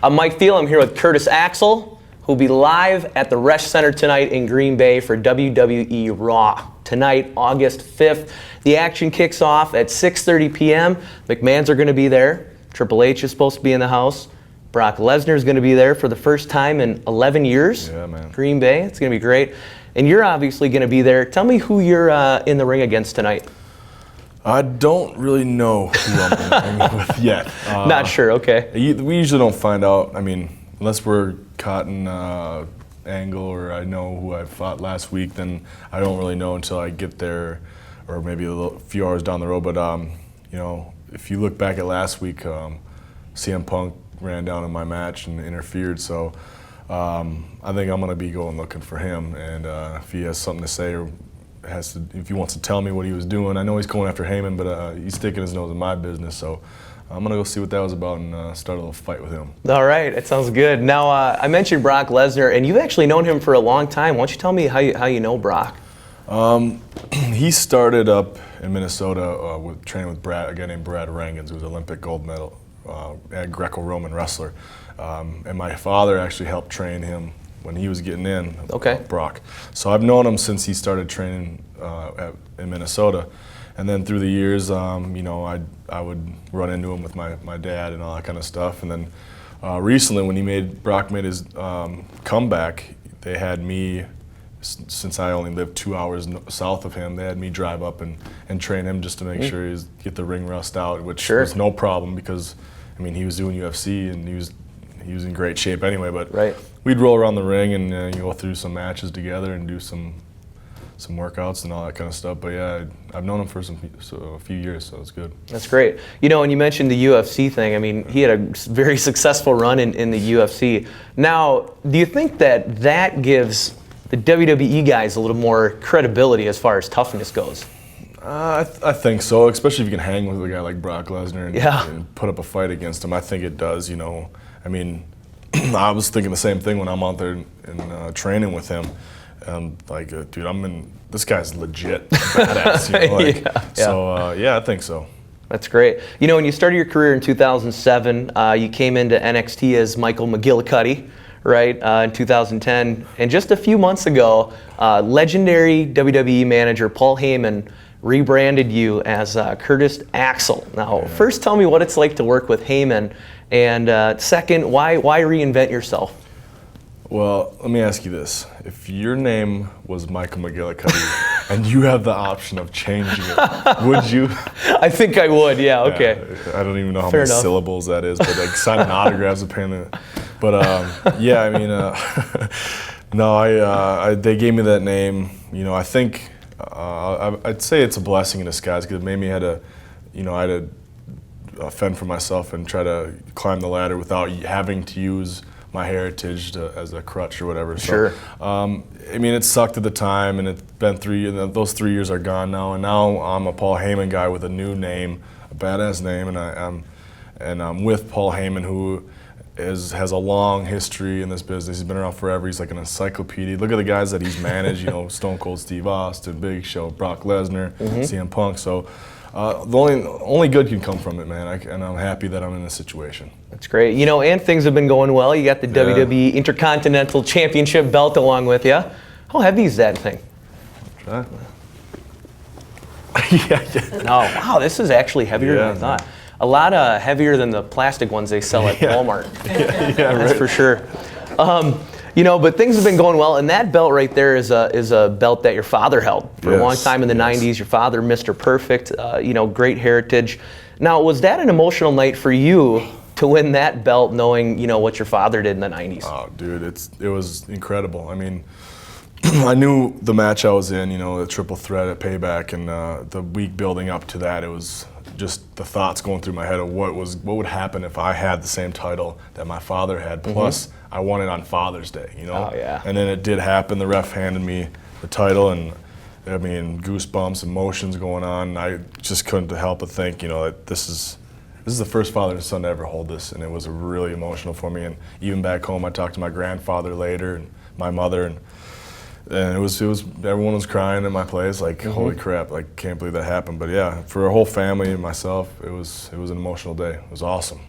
I'm Mike Thiel. I'm here with Curtis Axel, who'll be live at the Resch Center tonight in Green Bay for WWE Raw. Tonight, August 5th, the action kicks off at 6:30 p.m. McMahons are going to be there. Triple H is supposed to be in the house. Brock Lesnar is going to be there for the first time in 11 years. Yeah, man. Green Bay. It's going to be great. And you're obviously going to be there. Tell me who you're in the ring against tonight. I don't really know who I'm in with yet. Not sure, okay. We usually don't find out, unless we're caught in angle or I know who I fought last week, then I don't really know until I get there or maybe a few hours down the road. But, if you look back at last week, CM Punk ran down in my match and interfered, so I think I'm going to be going looking for him, and if he has something to say or if he wants to tell me what he was doing. I know he's going after Heyman, but he's sticking his nose in my business, so I'm going to go see what that was about and start a little fight with him. All right, it sounds good. Now, I mentioned Brock Lesnar, and you've actually known him for a long time. Why don't you tell me how you know Brock? He started up in Minnesota training with a guy named Brad Rangans, who was an Olympic gold medal Greco-Roman wrestler. And my father actually helped train him when he was getting in, Brock. So I've known him since he started training in Minnesota. And then through the years, I would run into him with my dad and all that kind of stuff. And then recently, when Brock made his comeback, they had me, since I only lived 2 hours south of him, they had me drive up and train him just to make sure he's get the ring rust out, which was no problem because, he was doing UFC and he was in great shape anyway. But we'd roll around the ring and go through some matches together and do some workouts and all that kind of stuff. But yeah, I've known him for a few years, so it's good. That's great. And you mentioned the UFC thing. He had a very successful run in the UFC. Now, do you think that gives the WWE guys a little more credibility as far as toughness goes? I think so, especially if you can hang with a guy like Brock Lesnar and put up a fight against him. I think it does, I was thinking the same thing when I'm out there and training with him. Dude, this guy's legit badass. So, I think so. That's great. When you started your career in 2007, you came into NXT as Michael McGillicuddy, right, in 2010. And just a few months ago, legendary WWE manager Paul Heyman rebranded you as Curtis Axel. Now, first tell me what it's like to work with Heyman, and second, why reinvent yourself? Well, let me ask you this. If your name was Michael McGillicuddy and you have the option of changing it, would you? I think I would, okay. I don't even know how many syllables that is, but signing autographs apparently. But no, they gave me that name. I think I'd say it's a blessing in disguise because it made me I had to fend for myself and try to climb the ladder without having to use my heritage as a crutch or whatever. Sure. So, it sucked at the time, and it's been those 3 years are gone now, and now I'm a Paul Heyman guy with a new name, a badass name, and I'm with Paul Heyman, who has a long history in this business. He's been around forever. He's like an encyclopedia. Look at the guys that he's managed, Stone Cold Steve Austin, Big Show, Brock Lesnar, CM Punk. So the only good can come from it, man, and I'm happy that I'm in this situation. That's great. And things have been going well. You got the WWE Intercontinental Championship belt along with you. How heavy is that thing? Yeah. Oh, wow, this is actually heavier than I thought. A lot heavier than the plastic ones they sell at Walmart. That's for sure. But things have been going well, and that belt right there is a belt that your father held for a long time in the 90s. Your father, Mr. Perfect, great heritage. Now, was that an emotional night for you to win that belt, knowing what your father did in the 90s? Oh, dude, it was incredible. I knew the match I was in, the triple threat at Payback, and the week building up to that, it was just the thoughts going through my head of what would happen if I had the same title that my father had, plus I won it on Father's Day, Oh, yeah. And then it did happen. The ref handed me the title, and goosebumps, emotions going on. And I just couldn't help but think, that this is the first father and son to ever hold this, and it was really emotional for me. And even back home, I talked to my grandfather later and my mother, and it was everyone was crying in my place, like holy crap, like can't believe that happened. But yeah, for our whole family and myself, it was an emotional day. It was awesome.